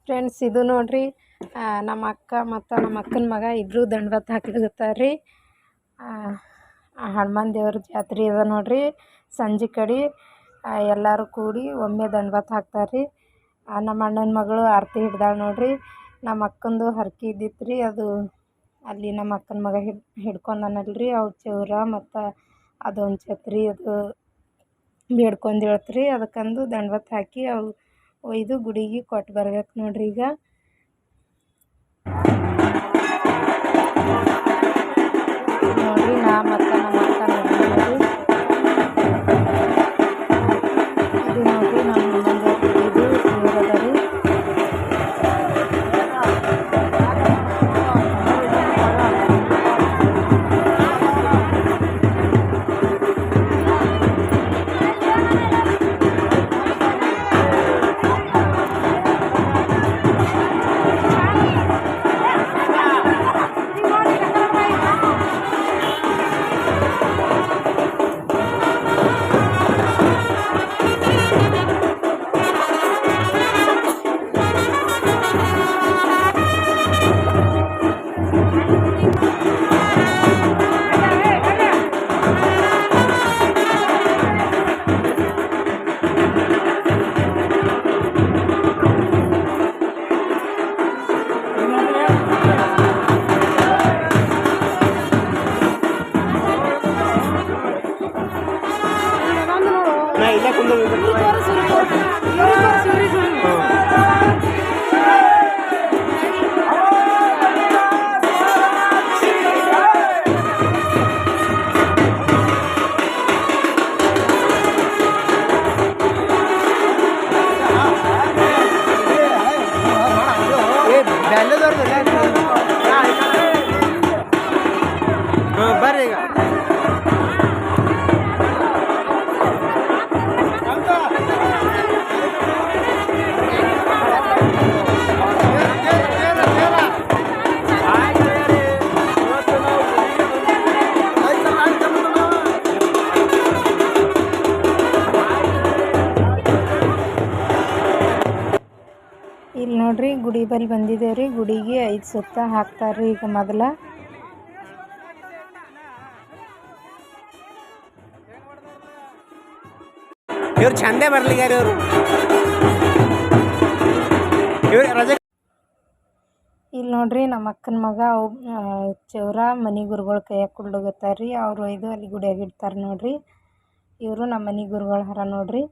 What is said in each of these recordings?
Friends, ಇದು ನೋಡ್ರಿ ನಮ್ಮ ಅಕ್ಕ ಮತ್ತು ನಮ್ಮ ಅಕ್ಕನ ಮಗ ಇಬ್ಬರು ದಂಡವತ್ತು ಹಾಕ್ಲಿಕತ್ತಾರ ರೀ. ಹನುಮಾನ್ ದೇವ್ರ ಜಾತ್ರೆ ಅದ ನೋಡ್ರಿ. ಸಂಜೆ ಕಡೆ ಎಲ್ಲರೂ ಕೂಡಿ ಒಮ್ಮೆ ದಂಡವತ್ತು ಹಾಕ್ತಾರೆ ರೀ. ನಮ್ಮ ಅಣ್ಣನ ಮಗಳು ಆರತಿ ಹಿಡ್ದಾಳೆ ನೋಡ್ರಿ. ನಮ್ಮ ಅಕ್ಕಂದು ಹರಕೆ ಇದ್ದಿತ್ತು ರೀ. ಅದು ಅಲ್ಲಿ ನಮ್ಮ ಅಕ್ಕನ ಮಗ ಹಿಡ್ಕೊಂಡನಲ್ರಿ. ಅವು ಚೌರ ಮತ್ತು ಅದೊಂದು ಛತ್ರಿ ಅದು ಬೇಡ್ಕೊಂಡು ಹೇಳ್ತ್ರಿ. ಅದಕ್ಕಂದು ದಂಡವತ್ತು ಹಾಕಿ ಅವು ಒಯ್ದು ಗುಡಿಗೆ ಕೊಟ್ಟು ಬರ್ಬೇಕು ನೋಡ್ರಿ. ಈಗ ನೋಡ್ರಿ, ನಾ ಮತ್ತು ನಮ್ಮ ಅಕ್ಕ ನೋಡ್ರಿ. ಇದು ನೋಡ್ರಿ ನಮ್ಮ ಹನುಮಾನ್ ದೇವ್ರ ಗುಡಿ ಅದ ರೀ. ಬರ್ರಿ ಈಗ ಇಲ್ಲಿ ನೋಡ್ರಿ, ಗುಡಿ ಬಲ್ಲಿ ಬಂದಿದ್ದೇವ್ರಿ. ಗುಡಿಗೆ 5 ಸುತ್ತ ಹಾಕ್ತಾರ್ರಿ ಈಗ ಮೊದಲ. ಇವ್ರು ಚಂದೇ ಬರ್ಲಿಗಾರಿ. ಇವ್ರು ರಜೆ. ಇಲ್ಲಿ ನೋಡ್ರಿ, ನಮ್ಮ ಅಕ್ಕನ ಮಗ ಚೌರ ಮನೆ ಗುರುಗಳ ಕೈಯಾಗ ಕುಡ್ಲಗತ್ತಾರ್ರಿ. ಅವ್ರು ಒಯ್ದು ಅಲ್ಲಿ ಗುಡಿಯಾಗ ಇಡ್ತಾರೆ ನೋಡ್ರಿ. ಇವರು ನಮ್ಮ ಮನೆ ಗುರುಗಳ ಹರ ನೋಡ್ರಿ.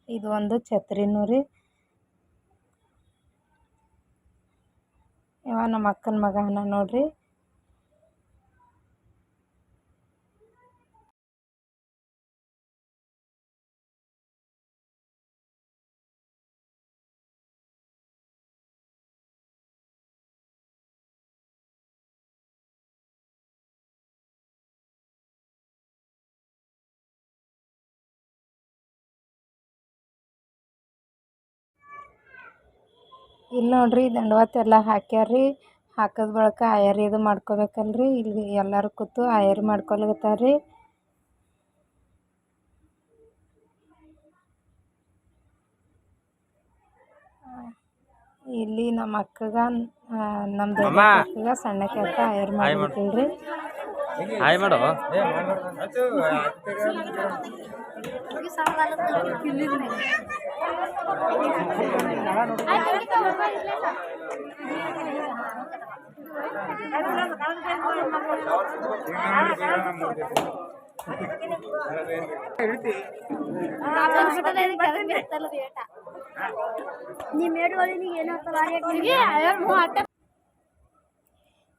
ಇದು ಒಂದು ಛತ್ರಿನೂ ರೀ. ಇವ ನಮ್ಮ ಅಕ್ಕನ ಮಗ ಹನ ನೋಡ್ರಿ. ಇಲ್ಲಿ ನೋಡ್ರಿ, ದಂಡವತ್ತು ಎಲ್ಲ ಹಾಕ್ಯಾರ್ರಿ. ಹಾಕಿದ ಬಳಿಕ ಆಯರಿ ಇದು ಮಾಡ್ಕೋಬೇಕಲ್ರಿ. ಇಲ್ಲಿ ಎಲ್ಲರೂ ಕೂತು ಆಯರಿ ಮಾಡ್ಕೊಳಗತ್ತಾರ್ರಿ. ಇಲ್ಲಿ ನಮ್ಮ ಅಕ್ಕಗ ನಮ್ಮ ದೊಡ್ಡ ಅಕ್ಕಗ ಸಣ್ಣಕ್ಕೆ ಅಕ್ಕ ಆಯರ್ ಮಾಡ್ಬೇಕಿಲ್ರಿ. ಹಾಯ್ ಮಾಡು.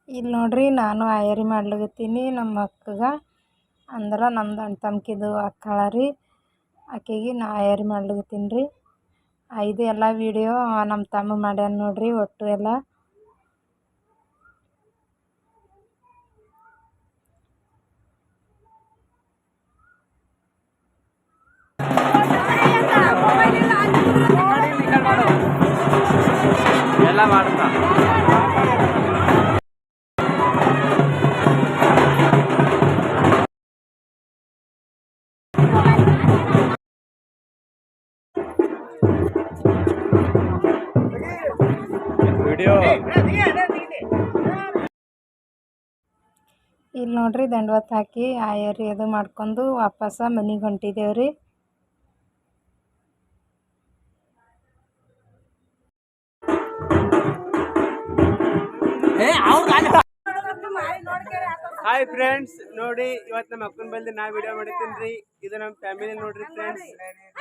ಇಲ್ಲಿ ನೋಡ್ರಿ, ನಾನು ಆಯರಿ ಮಾಡ್ಲಿಕತ್ತೀನಿ ನಮ್ಮ ಅಕ್ಕಗ. ಅಂದ್ರೆ ನಮ್ದು ಅಣ್ಣ ತಮ್ಕಿದು ಅಕ್ಕಳ ರೀ. ಆಕೆಗೆ ನಾ ಆಯರಿ ಮಾಡ್ಲಿಕತ್ತೀನಿ ರೀ. ಇದು ಎಲ್ಲ ವಿಡಿಯೋ ನಮ್ಮ ತಮ್ಮ ಮಾಡ್ಯಾನ ನೋಡ್ರಿ. ಒಟ್ಟು ಎಲ್ಲ ಎಲ್ಲ ಮಾಡುತ್ತಾ ವಿಡಿಯೋ. ಇಲ್ಲಿ ನೋಡ್ರಿ ದಂಡವತ್ತು ಹಾಕಿ ಆಯರಿ ಅದು ಮಾಡ್ಕೊಂಡು ವಾಪಸ್ಸ ಮನೆಗೆ ಹೊಂಟಿದ್ದೇವ್ರಿ. ಹಾಯ್ ಫ್ರೆಂಡ್ಸ್, ನೋಡಿ ಇವತ್ತು ನಮ್ಮ ಅಕ್ಕನ ಬಲ್ದಿ ನಾ ವಿಡಿಯೋ ಮಾಡಿದ್ದೀನಿ ರೀ. ಇದು ನಮ್ಮ ಫ್ಯಾಮಿಲಿ ನೋಡ್ರಿ ಫ್ರೆಂಡ್ಸ್.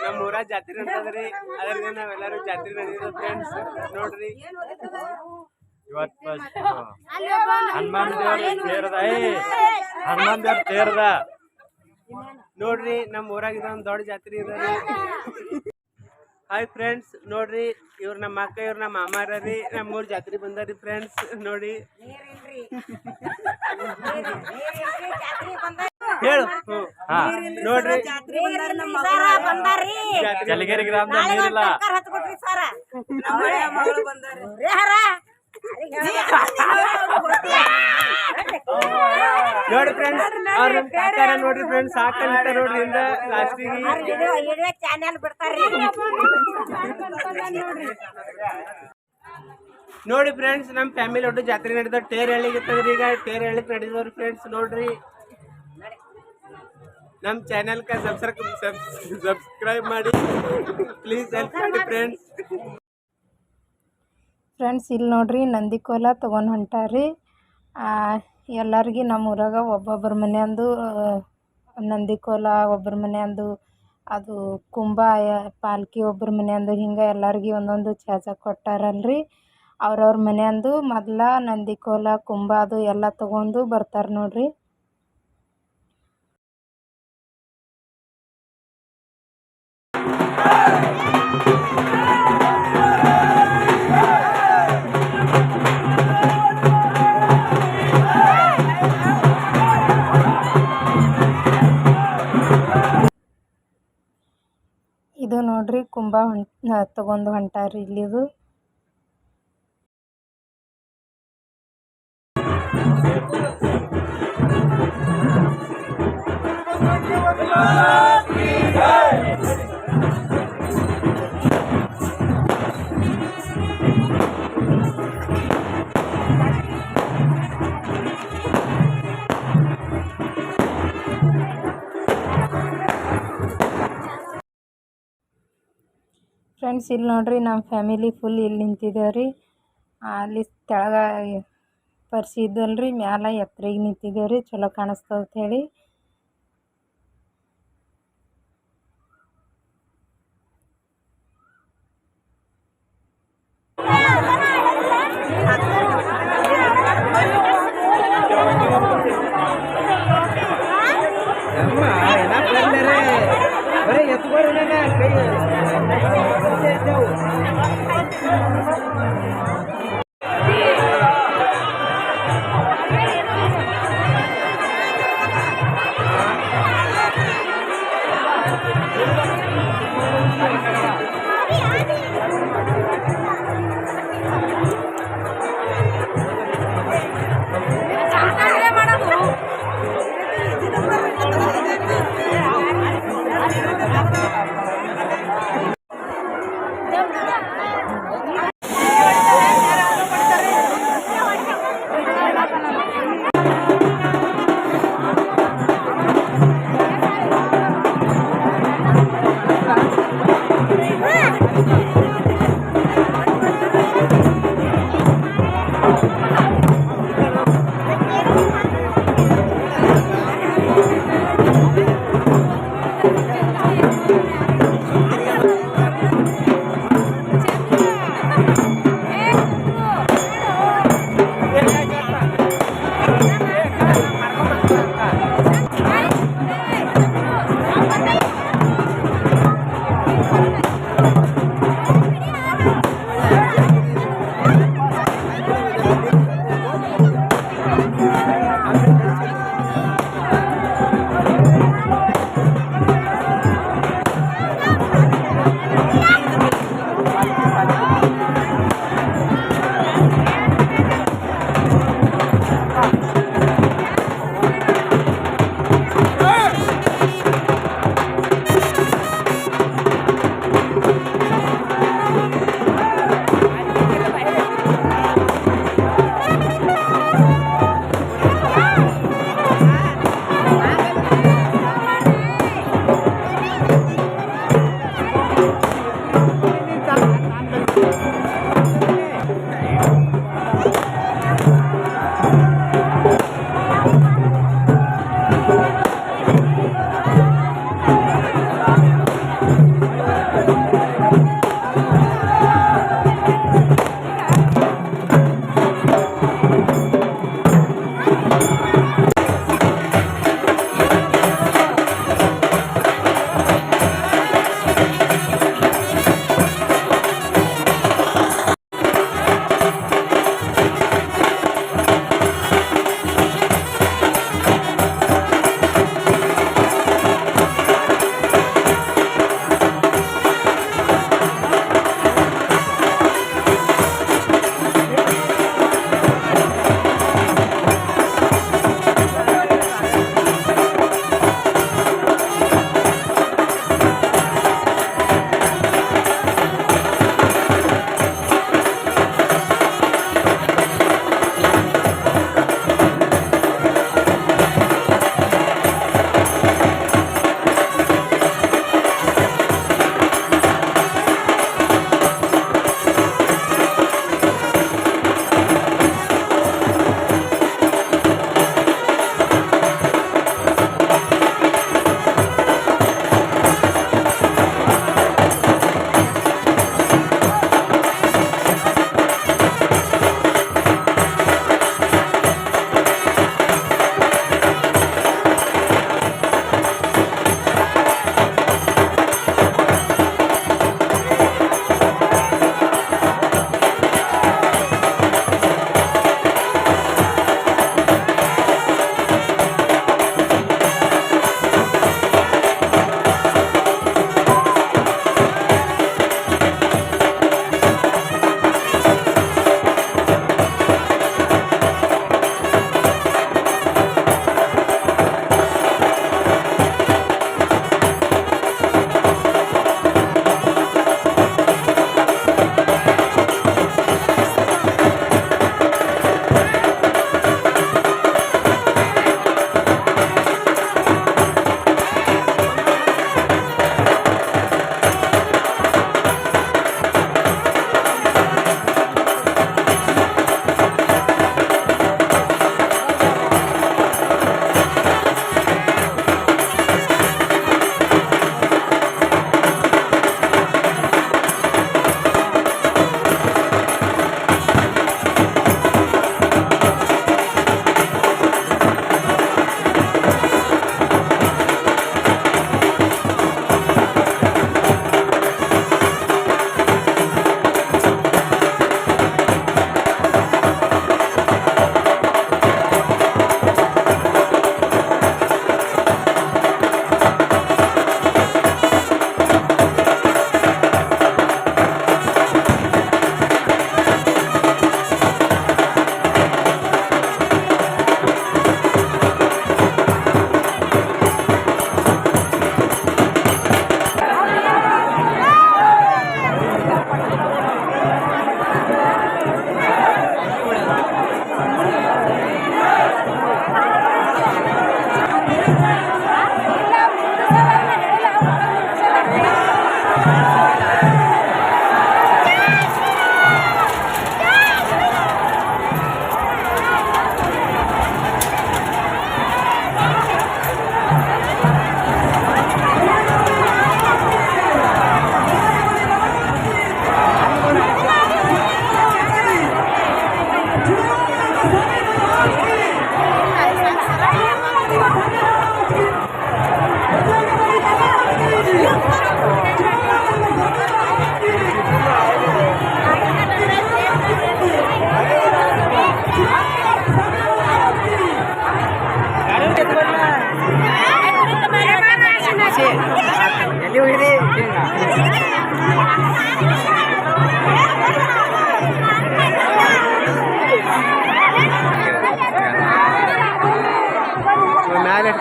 ನಮ್ಮ ಊರಾಗ ಜಾತ್ರೆ ನಡ್ತದ್ರಿ, ಅದರಿಂದ ನಾವೆಲ್ಲರೂ ಜಾತ್ರೆ ನಡೆದಿದ್ದು ಫ್ರೆಂಡ್ಸ್. ನೋಡ್ರಿ ಇವತ್ತು ಹನುಮಾನ್ ದೇವ್ರ ಸೇರದ, ಹನುಮಾನ್ ದೇವ್ರ ಸೇರದ ನೋಡ್ರಿ. ನಮ್ಮ ಊರಾಗ ಇದೊಂದು ದೊಡ್ಡ ಜಾತ್ರೆ ಇದೆ ರೀ. ಹಾಯ್ ಫ್ರೆಂಡ್ಸ್, ನೋಡ್ರಿ ಇವ್ರು ನಮ್ಮ ಅಕ್ಕ, ಇವ್ರು ನಮ್ಮ ಮಾಮಾರ ರೀ. ನಮ್ಮ ಊರ್ ಜಾತ್ರೆ ಬಂದಾರಿ ಫ್ರೆಂಡ್ಸ್. ನೋಡಿ ಹೇಳು. ಹಾ ನೋಡ್ರಿ, ಜಲಗೇರಿ ಗ್ರಾಮದಾಗ ನೀರಿಲ್ಲ. ನೋಡಿ ಫ್ರೆಂಡ್ಸ್, ಅವ್ರ ಕಾಕಾರ ನೋಡ್ರಿ ಫ್ರೆಂಡ್ಸ್, ಸಾಕಂತ ನೋಡ್ರಿ ಇಂದ ಲಾಸ್ಟಿಗೆ ನೋಡಿ ಫ್ರೆಂಡ್ಸ್. ನಮ್ಮ ಫ್ಯಾಮಿಲಿ ಒಟ್ಟು ಜಾತ್ರೆ ನಡೆದ ಟೇರ್ ಎಳಿಗಿತ್ತದ್ರಿ. ಈಗ ಟೇರ್ ಎಳಿಕ್ ನಡೆದವ್ರಿ ಫ್ರೆಂಡ್ಸ್. ನೋಡ್ರಿ ನಮ್ಮ ಚಾನೆಲ್ಗೆ ಸಬ್ಸ್ಕ್ರೈಬ್ ಮಾಡಿ, ಪ್ಲೀಸ್ ಹೆಲ್ಪ್ ಮಾಡಿ ಫ್ರೆಂಡ್ಸ್. ಫ್ರೆಂಡ್ಸ್ ಇಲ್ಲಿ ನೋಡ್ರಿ ನಂದಿಕೋಲ ತೊಗೊಂಡು ಹೊಂಟಾರಿ. ಎಲ್ಲರಿಗೆ ನಮ್ಮ ಊರಾಗ ಒಬ್ಬೊಬ್ಬರ ಮನೆಯಂದು ನಂದಿಕೋಲ, ಒಬ್ಬರ ಮನೆಯಂದು ಅದು ಕುಂಭ, ಪಾಲ್ಕಿ ಒಬ್ಬರ ಮನೆಯಂದು, ಹಿಂಗೆ ಎಲ್ಲರಿಗೆ ಒಂದೊಂದು ಚಾಚ ಕೊಟ್ಟಾರಲ್ರಿ. ಅವ್ರವ್ರ ಮನೆಯಂದು ಮೊದಲ ನಂದಿಕೋಲ, ಕುಂಭ ಅದು ಎಲ್ಲ ತೊಗೊಂಡು ಬರ್ತಾರೆ ನೋಡ್ರಿ. ಇದು ನೋಡ್ರಿ ಕುಂಭ ತಗೊಂಡು ಹೊಂಟಾರಿ ಇಲ್ಲಿದು. ಫ್ರೆಂಡ್ಸ್ ಇಲ್ಲಿ ನೋಡ್ರಿ ನಮ್ಮ ಫ್ಯಾಮಿಲಿ ಫುಲ್ ಇಲ್ಲಿ ನಿಂತಿದ್ದೇವ್ರಿ. ಅಲ್ಲಿ ತೆಳಗ ಪರ್ಸಿ ಇದ್ದಲ್ರಿ, ಮ್ಯಾಲ ಎತ್ತರಿಗೆ ನಿಂತಿದ್ದೇವ್ರಿ, ಚಲೋ ಕಾಣಿಸ್ತದ ಹೇಳಿ.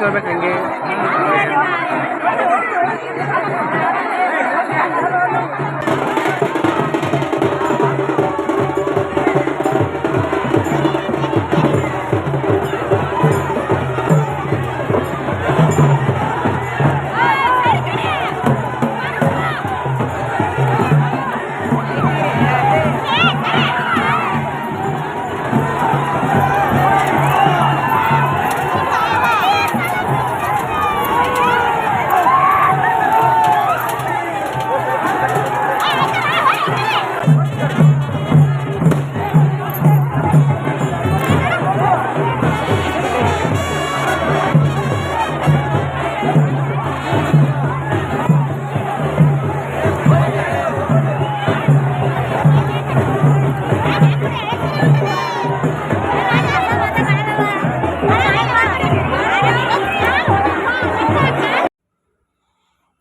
ಹೋಗ್ಬೇಕು ಹಂಗೆ.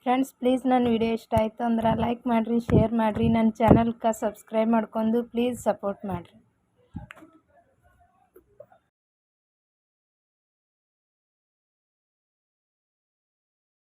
ಫ್ರೆಂಡ್ಸ್ ಪ್ಲೀಸ್ ನನ್ನ ವಿಡಿಯೋ ಇಷ್ಟ ಆಯಿತು ಅಂದ್ರೆ ಲೈಕ್ ಮಾಡಿರಿ, ಶೇರ್ ಮಾಡಿರಿ, ನನ್ನ ಚಾನಲ್ಗೆ ಸಬ್ಸ್ಕ್ರೈಬ್ ಮಾಡ್ಕೊಂಡು ಪ್ಲೀಸ್ ಸಪೋರ್ಟ್ ಮಾಡಿರಿ.